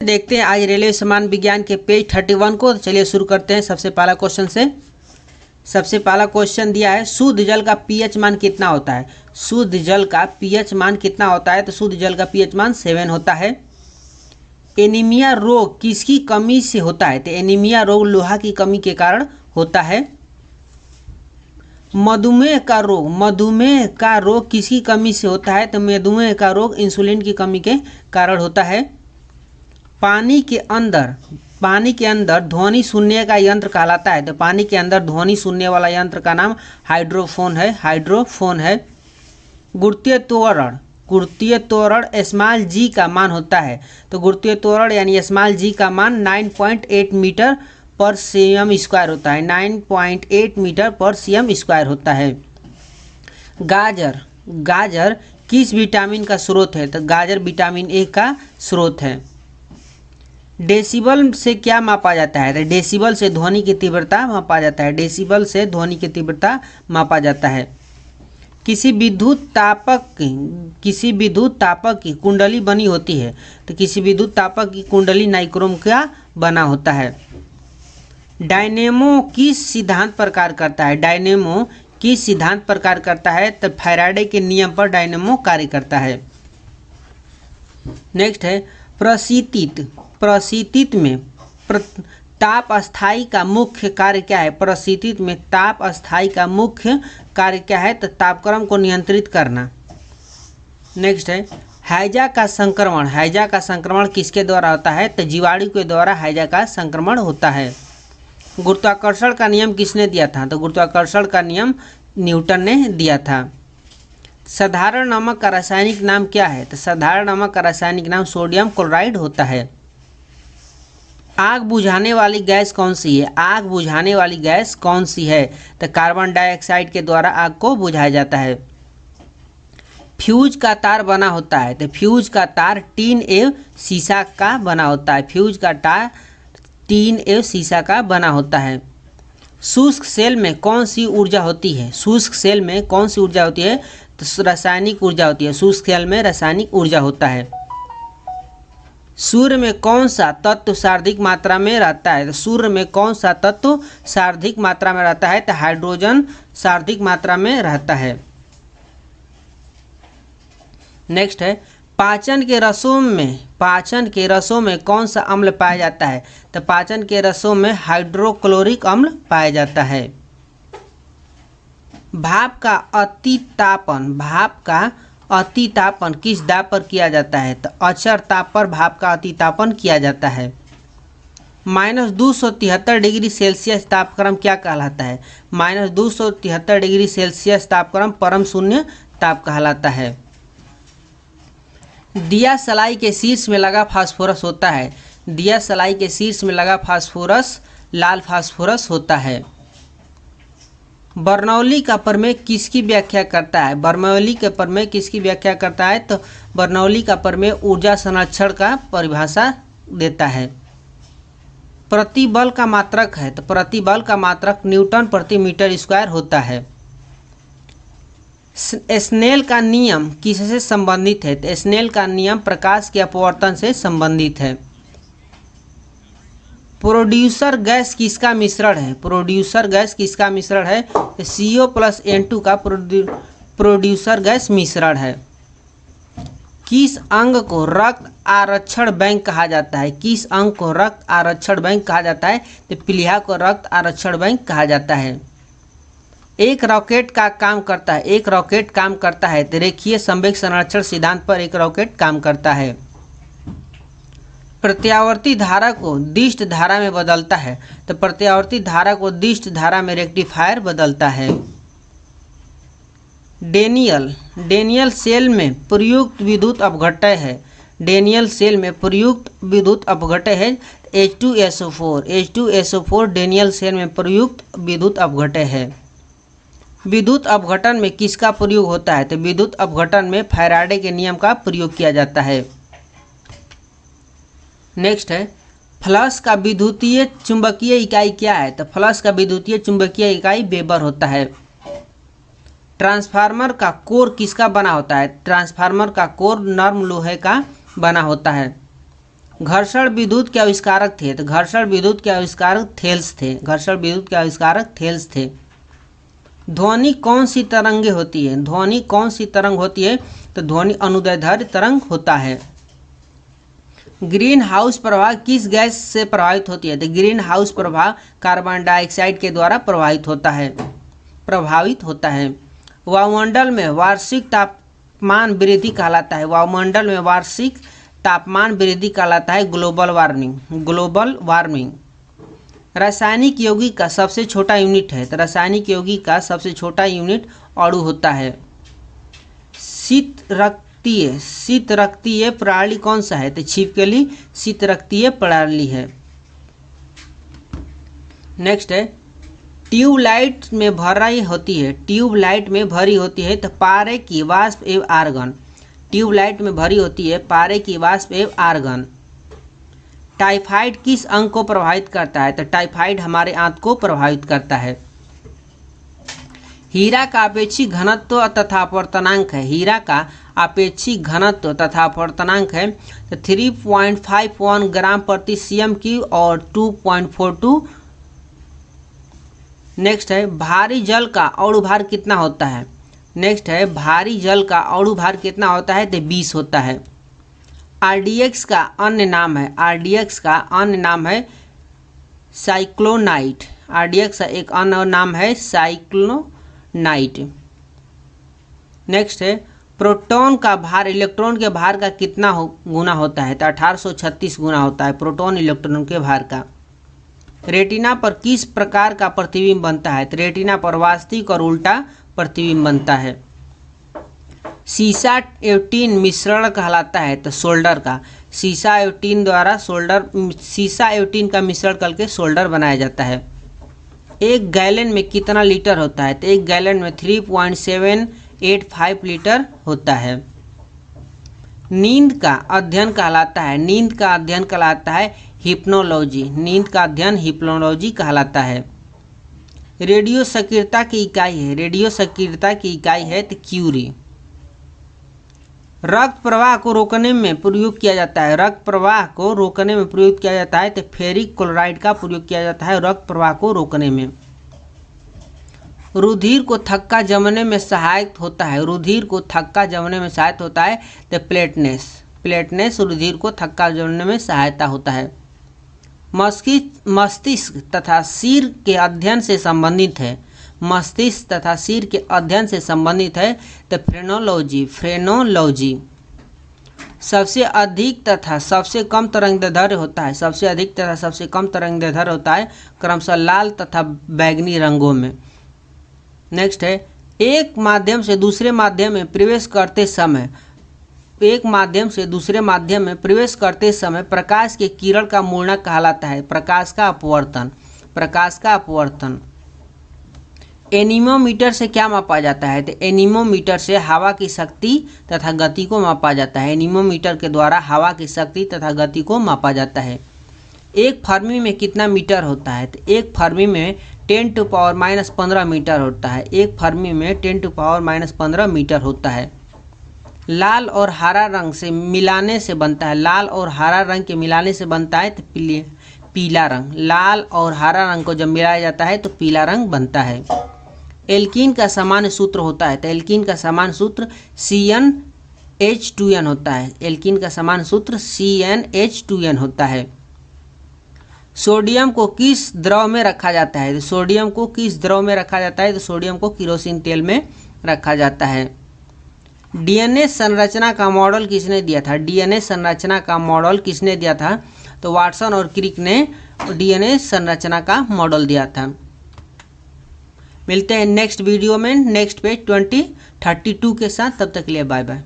देखते हैं आज रेलवे सामान्य विज्ञान के पेज 31 को। चलिए शुरू करते हैं सबसे पहला क्वेश्चन से। सबसे पहला क्वेश्चन दिया है शुद्ध जल का पीएच मान कितना होता है। शुद्ध जल का पीएच मान कितना होता है, तो शुद्ध जल का पीएच मान 7 होता है। एनीमिया रोग किसकी कमी से होता है, तो एनीमिया रोग लोहा की कमी के कारण होता है। मधुमेह का रोग किसकी कमी से होता है, तो मधुमेह का रोग इंसुलिन की कमी के कारण होता है। पानी के अंदर ध्वनि सुनने का यंत्र कहलाता है, तो पानी के अंदर ध्वनि सुनने वाला यंत्र का नाम हाइड्रोफोन है। गुरुत्वीय त्वरण स्मॉल जी का मान होता है, तो गुरुत्वीय त्वरण यानी स्मॉल जी का मान 9.8 मीटर पर सीएम स्क्वायर होता है। 9.8 मीटर पर सीएम स्क्वायर होता है। गाजर किस विटामिन का स्रोत है, तो गाजर विटामिन ए का स्रोत है। डेसिबल से क्या मापा जाता है, तो डेसिबल से ध्वनि की तीव्रता मापा जाता है। किसी विद्युत तापक की कुंडली बनी होती है, तो किसी विद्युत तापक की कुंडली नाइक्रोम का बना होता है। डायनेमो किस सिद्धांत पर कार्य करता है, तो फैराडे के नियम पर डायनेमो कार्य करता है। नेक्स्ट है प्रशीतित में ताप अस्थाई का मुख्य कार्य क्या है। प्रशीतित में ताप अस्थाई का मुख्य कार्य क्या है, तो तापक्रम को नियंत्रित करना। नेक्स्ट है हैजा का संक्रमण किसके द्वारा होता है, तो जीवाणु के द्वारा हैजा का संक्रमण होता है। गुरुत्वाकर्षण का नियम किसने दिया था, तो गुरुत्वाकर्षण का नियम न्यूटन ने दिया था। साधारण नमक का रासायनिक नाम क्या है, तो साधारण नमक का रासायनिक नाम सोडियम क्लोराइड होता है। आग बुझाने वाली गैस कौन सी है, तो कार्बन डाइऑक्साइड के द्वारा आग को बुझाया जाता है। फ्यूज का तार बना होता है, तो फ्यूज का तार टीन एवं शीशा का बना होता है। शुष्क सेल में कौन सी ऊर्जा होती है, तो रासायनिक ऊर्जा होती है। शुष्क सेल में रासायनिक ऊर्जा होता है। सूर्य में कौन सा तत्व सर्वाधिक मात्रा में रहता है, तो हाइड्रोजन सर्वाधिक मात्रा में रहता है। नेक्स्ट है पाचन के रसों में कौन सा अम्ल पाया जाता है, तो पाचन के रसों में हाइड्रोक्लोरिक अम्ल पाया जाता है। भाप का अतितापन किस दाब पर किया जाता है, तो अचर ताप पर भाप का अतितापन किया जाता है। -273 डिग्री सेल्सियस तापक्रम क्या कहलाता है, -273 डिग्री सेल्सियस तापक्रम परम शून्य ताप कहलाता है। दिया सलाई के शीर्ष में लगा फास्फोरस होता है, लाल फास्फोरस होता है। बर्नौली का प्रमेय किसकी व्याख्या करता है, तो बर्नौली का प्रमेय ऊर्जा संरक्षण का परिभाषा देता है। प्रतिबल का मात्रक है, तो प्रतिबल का मात्रक न्यूटन प्रति मीटर स्क्वायर होता है। स्नेल का नियम किससे संबंधित है, तो स्नेल का नियम प्रकाश के अपवर्तन से संबंधित है। प्रोड्यूसर गैस किसका मिश्रण है, CO+N2 का प्रोड्यूसर गैस मिश्रण है। किस अंग को रक्त आरक्षण बैंक कहा जाता है, तो प्लीहा को रक्त आरक्षण बैंक कहा जाता है। एक रॉकेट काम करता है, तो रेखीय संवेग संरक्षण सिद्धांत पर एक रॉकेट काम करता है। प्रत्यावर्ती धारा को दिष्ट धारा में बदलता है, तो प्रत्यावर्ती धारा को दिष्ट धारा में रेक्टिफायर बदलता है। डेनियल सेल में प्रयुक्त विद्युत अपघटय है, H2SO4 डेनियल सेल में प्रयुक्त विद्युत अपघटय है। विद्युत अपघटन में किसका प्रयोग होता है, तो विद्युत अपघटन में फैराडे के नियम का प्रयोग किया जाता है। नेक्स्ट है फ्लक्स का विद्युतीय चुंबकीय इकाई क्या है, तो फ्लक्स का विद्युतीय चुंबकीय इकाई वेबर होता है। ट्रांसफार्मर का कोर किसका बना होता है, ट्रांसफार्मर का कोर नर्म लोहे का बना होता है। घर्षण विद्युत के आविष्कारक थे, तो घर्षण विद्युत के आविष्कारक थेल्स थे, घर्षण विद्युत के आविष्कारक थेल्स थे। ध्वनि कौन सी तरंगे होती है, ध्वनि कौन सी तरंग होती है, तो ध्वनि अनुदैर्ध्य तरंग होता है। ग्रीन हाउस प्रभाव किस गैस से प्रभावित होती है, तो ग्रीन हाउस प्रभाव कार्बन डाइऑक्साइड के द्वारा प्रभावित होता है। वायुमंडल में वार्षिक तापमान वृद्धि कहलाता है, वायुमंडल में वार्षिक तापमान वृद्धि कहलाता है ग्लोबल वार्मिंग। रासायनिक यौगिक का सबसे छोटा यूनिट है, तो रासायनिक यौगिक का सबसे छोटा यूनिट अणु होता है। शीतरक्तीय प्रणाली कौन सा है, तो छिपकली शीतरक्तीय प्रणाली है। नेक्स्ट है ट्यूबलाइट में भरी होती है, ट्यूबलाइट में भरी होती है तो पारे की वाष्प एवं आर्गन, ट्यूबलाइट में भरी होती है पारे की वाष्प एवं आर्गन। टाइफाइड किस अंग को प्रभावित करता है, तो टाइफाइड हमारे आंत को प्रभावित करता है। हीरा का अपेक्षित घनत्व तथा अपवर्तनांक है, हीरा का अपेक्षित घनत्व तथा अपवर्तनांक है तो 3.51 ग्राम प्रति cm³ और 2.42। नेक्स्ट है भारी जल का अणु भार कितना होता है, नेक्स्ट है भारी जल का अणु भार कितना होता है, तो 20 होता है। RDX का अन्य नाम है, RDX का अन्य नाम है साइक्लोनाइट, RDX का एक अन्य नाम है साइक्लोनाइट। नेक्स्ट है प्रोटॉन का भार इलेक्ट्रॉन के भार का कितना गुना होता है, तो 1836 गुना होता है प्रोटॉन इलेक्ट्रॉन के भार का। रेटिना पर किस प्रकार का प्रतिबिंब बनता है, तो रेटिना पर वास्तविक और उल्टा प्रतिबिंब बनता है। सीसा एवं टीन मिश्रण कहलाता है, तो सोल्डर का, सीसा एवं टीन द्वारा सीसा एवं टीन का मिश्रण करके सोल्डर बनाया जाता है। एक गैलन में कितना लीटर होता है, तो एक गैलन में 3.785 लीटर होता है। नींद का अध्ययन कहलाता है, नींद का अध्ययन कहलाता है हिप्नोलॉजी, नींद का अध्ययन हिप्नोलॉजी कहलाता है। रेडियो सक्रियता की इकाई है, रेडियो सक्रियता की इकाई है तो क्यूरी। रक्त प्रवाह को रोकने में प्रयोग किया जाता है, रक्त प्रवाह को रोकने में प्रयोग किया जाता है तो फेरिक क्लोराइड का प्रयोग किया जाता है रक्त प्रवाह को रोकने में। रुधिर को थक्का जमने में सहायक होता है, रुधिर को थक्का जमने में सहायक होता है तो प्लेटनेस रुधिर को थक्का जमने में सहायता होता है। मस्तिष्क तथा सिर के अध्ययन से संबंधित है, मस्तिष्क तथा सिर के अध्ययन से संबंधित है तो फ्रेनोलॉजी। सबसे अधिक तथा सबसे कम तरंगदैर्ध्य होता है, सबसे अधिक तथा सबसे कम तरंगदैर्ध्य होता है क्रमशः लाल तथा बैंगनी रंगों में। नेक्स्ट है एक माध्यम से दूसरे माध्यम में प्रवेश करते समय, एक माध्यम से दूसरे माध्यम में प्रवेश करते समय प्रकाश के किरण का मुड़ना कहलाता है प्रकाश का अपवर्तन, प्रकाश का अपवर्तन। एनीमोमीटर से क्या मापा जाता है, तो एनीमोमीटर से हवा की शक्ति तथा गति को मापा जाता है, एनीमोमीटर के द्वारा हवा की शक्ति तथा गति को मापा जाता है। एक फर्मी में कितना मीटर होता है, तो एक फर्मी में 10⁻⁻15 मीटर होता है, एक फर्मी में 10⁻⁻15 मीटर होता है। लाल और हरा रंग से मिलाने से बनता है, लाल और हरा रंग के मिलाने से बनता है तो पीला रंग, लाल और हरा रंग को जब मिलाया जाता है तो पीला रंग बनता है। एल्कीन का सामान्य सूत्र होता है, तो एल्कीन का सामान्य सूत्र CnH2n होता है, एल्कीन का सामान्य सूत्र CnH2n होता है। सोडियम को किस द्रव में रखा जाता है, तो सोडियम को किस द्रव में रखा जाता है, तो सोडियम को केरोसिन तेल में रखा जाता है। डीएनए संरचना का मॉडल किसने दिया था, डीएनए संरचना का मॉडल किसने दिया था, तो वाटसन और क्रिक ने डीएनए संरचना का मॉडल दिया था। मिलते हैं नेक्स्ट वीडियो में नेक्स्ट पेज 2032 के साथ, तब तक के लिए बाय बाय।